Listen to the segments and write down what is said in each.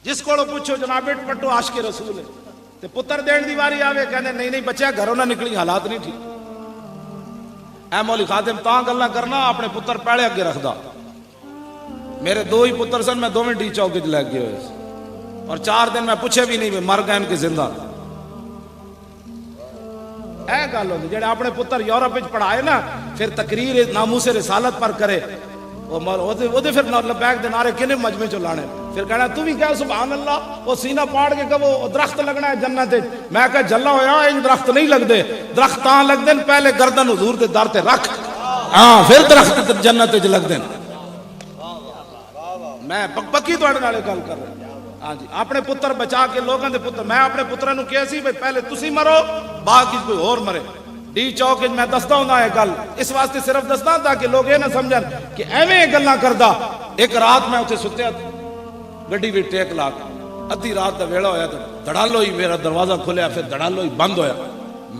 جس کو پوچھو جناب بیٹ پٹو عاشق رسول ہے تے پتر دین دی واری آوے کہنے نہیں نہیں بچہ گھروں نہ نکلی حالات نہیں ٹھیک. اے مولی خادم تاں گلاں کرنا اپنے پتر پہلے اگے رکھدا. میرے دو ہی پتر سن میں دوویں ڈی چوک وچ لگ گئے ہوئے اور 4 دن میں پوچھے بھی نہیں مر گئے کہ زندہ. اے گل ہوندی جڑے اپنے پتر یورپ وچ پڑھائے نا پھر تقریر ناموس رسالت پر کرے وہ پھر لبیک دے نعرے کنے مجمع چ لانے پھر کہنا تو بھی کہہ سبحان اللہ وہ سینہ پاڑ کے کہو درخت لگنا ہے جنت وچ. میں کہا جلا ہویا ان درخت نہیں لگدے درخت تاں لگدے پہلے گردن حضور دے در تے رکھ ہاں پھر درخت جنت وچ لگدے. میں پکی تواڈے نال گل کر رہا ہاں جی. اپنے پتر بچا کے لوگوں دے پتر میں اپنے پتراں نوں کہیا سی بھئی پہلے تسی مرو باقی کوئی اور مرے. ڈی چوک میں دستا ہوں ہے گل اس واسطے صرف دستا تاکہ لوگ یہ نہ سمجھن کہ ایویں گلاں کردا. ایک رات میں اتنے ستیا گڈی بھی ٹیک لا کے ادھی رات دا ویلا ہویا تو دھڑالو ہی میرا دروازہ کھلیا پھر دھڑالو ہی بند ہویا.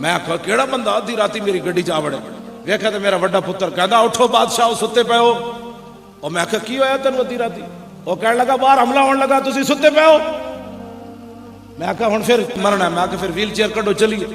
میں کہا کیڑا بندہ ادھی راتی میری گڈی چ وڑے. ویکھا تو میرا بڑا پتر کہندا اٹھو بادشاہ ستے پے ہو. اور میں کہا کی ہویا تینوں ادھی راتی؟ وہ کہنے لگا باہر حملہ ہونے لگا تسی ستے پے ہو. میں کہا ہن پھر مرنا ہے. میں کہا پھر ویل چیئر کڈو چلیے.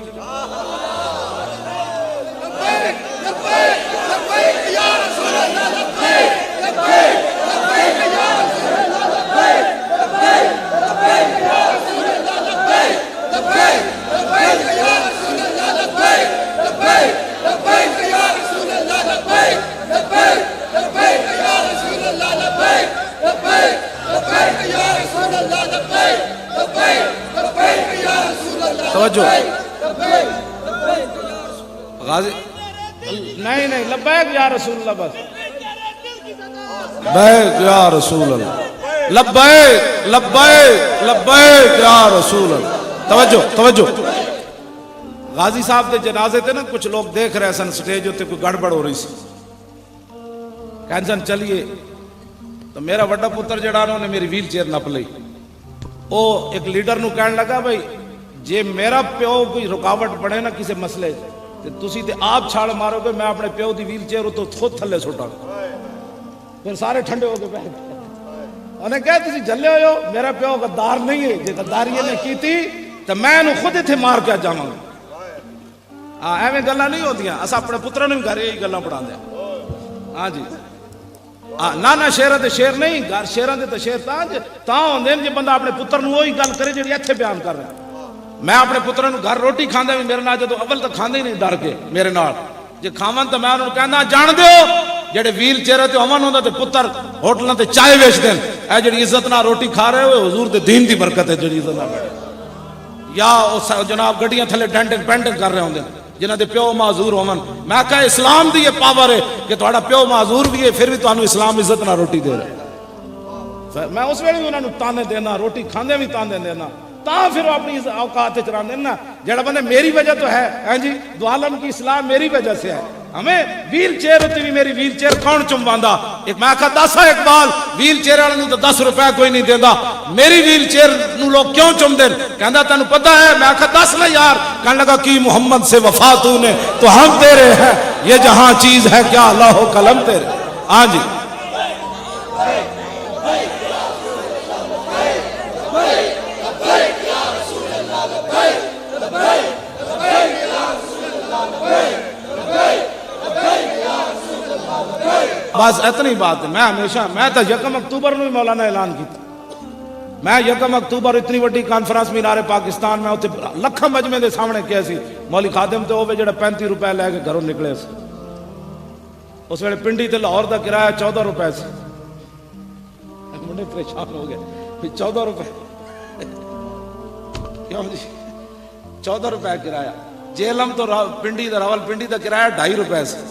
توجہ غازی نہیں نہیں لبیک یا رسول اللہ بس لبیک یا رسول اللہ لبیک لبیک لبیک یا رسول اللہ. توجہ توجہ غازی صاحب دے جنازے تے نا کچھ لوگ دیکھ رہے سن سٹیج ہوتے کوئی گڑبڑ ہو رہی سی. کہن سن چلیے تو میرا بڑا پتر جڑا انہوں نے میری ویل چیئر نپ لئی. او ایک لیڈر نو کہن لگا بھائی جے میرا پیو کوئی رکاوٹ پڑے نا کسی مسئلے تے تسی تے آپ چھاڑ مارو گے میں اپنے پیو دی ویل چیئر تو خود تھلے سٹا. پھر سارے ٹھنڈے ہو کے بیٹھ گئے. انہیں کہا تسی جلے ہوئے ہو میرا پیو غدار نہیں ہے جے غداری نے کی تھی تو میں انہوں خود اتھے مار کے جاواں گا. ایویں گلاں نہیں ہوندیاں اسا اپنے پتراں نوں گھر یہی گلاں پڑھاندے ہیں. ہاں جی نہ شیراں تے شیر نہیں گھر شیراں تے شیر تاں ہوندے جے بندہ اپنے پتر نوں وہی گل کرے جڑی ایتھے بیان کر رہا. میں اپنے پتراں نوں گھر روٹی کھاندا بھی میرے نال جدوں اول تک کھاندے ہی نہیں ڈر کے میرے نال جے کھاون تے میں انہوں کہندا جان دیو جڑے ویل چیئر تے امن ہوندا تے پتر ہوٹلاں تے چائے ویچ دین. اے جڑی عزت نال روٹی کھا رہے ہو حضور دے دین دی برکت ہے جڑی عزت نال یا جناب گڈیاں تھلے ڈینٹنگ پینٹنگ کر رہے ہوندے جنہ دے پیو معذور ہون. میں کہا اسلام دی یہ پاور ہے کہ تہاڈا پیو معذور بھی ہے پھر بھی تانوں اسلام عزت نال روٹی دے رہا ہے. میں اس ویلے بھی انہاں نوں تانے دینا روٹی کھاندے بھی تانے دینا تاں پھر وہ اپنی اوقات چران دینا. جڑا بندے میری وجہ تو ہے ہاں جی دو عالم کی اصلاح میری وجہ سے ہے. ہمیں ویل چیئر ہوتی بھی میری ویل چیئر کون چمباندا. ایک میں کہا 10 اقبال ویل چیئر والے نوں تو 10 روپے کوئی نہیں دیندا میری ویل چیئر نوں لوگ کیوں چم دین. کہندا تینوں پتہ ہے. میں کہا 10 نہ یار. کہنے لگا کی محمد سے وفا تو نے تو ہم تیرے ہیں یہ جہاں چیز ہے کیا اللہ و قلم تیرے. ہاں جی بس اتنی بات ہے. میں ہمیشہ میں تو 1 اکتوبر نو مولانا اعلان کیتا. میں 1 اکتوبر اتنی وڈی کانفرنس مینار پاکستان میں اتنے لکھاں مجمع دے سامنے کیا سی مولی خادم تے ہوے جڑا 35 روپے لے کے گھروں نکلے سی. اس ویلے پنڈی تے لاہور دا کرایہ 14 روپے سی. منڈے پریشان ہو گئے 14 روپے کیوں جی 14 روپے کرایہ. جیلم تو پنڈی دا راول پنڈی دا کرایہ 2.5 روپے سی.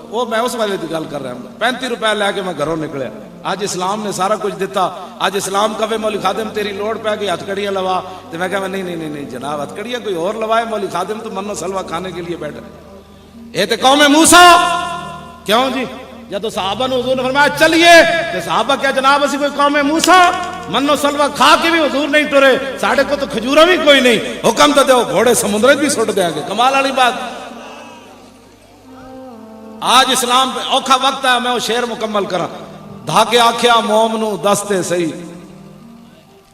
وہ میں اس والے کی گل کر رہا ہوں 35 روپے لے کے میں گھروں نکلیا. آج اسلام نے سارا کچھ دیتا. آج اسلام کہے مولی خادم تیری لوڑ پہ گئی ہتھکڑیاں لوا تو میں کہا نہیں جناب ہتھکڑیاں کوئی اور لوائے مولی خادم تو منو سلوا کھانے کے لیے بیٹھے. یہ تو قوم موسیٰ کیوں جی جب صحابہ نے حضور نے فرمایا چلیے تو صحابہ کیا جناب اسی کوئی قوم موسیٰ منو سلوا کھا کے بھی حضور نہیں ٹرے ساڑھے کو تو کھجورا بھی کوئی نہیں حکم تو دیو گھوڑے سمندر بھی سٹ دیں گے. کمال والی بات. آج اسلام پہ اوکھا وقت ہے میں وہ شعر مکمل کرا. دھاگے آکھیا موم نو دستے سہی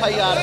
FIR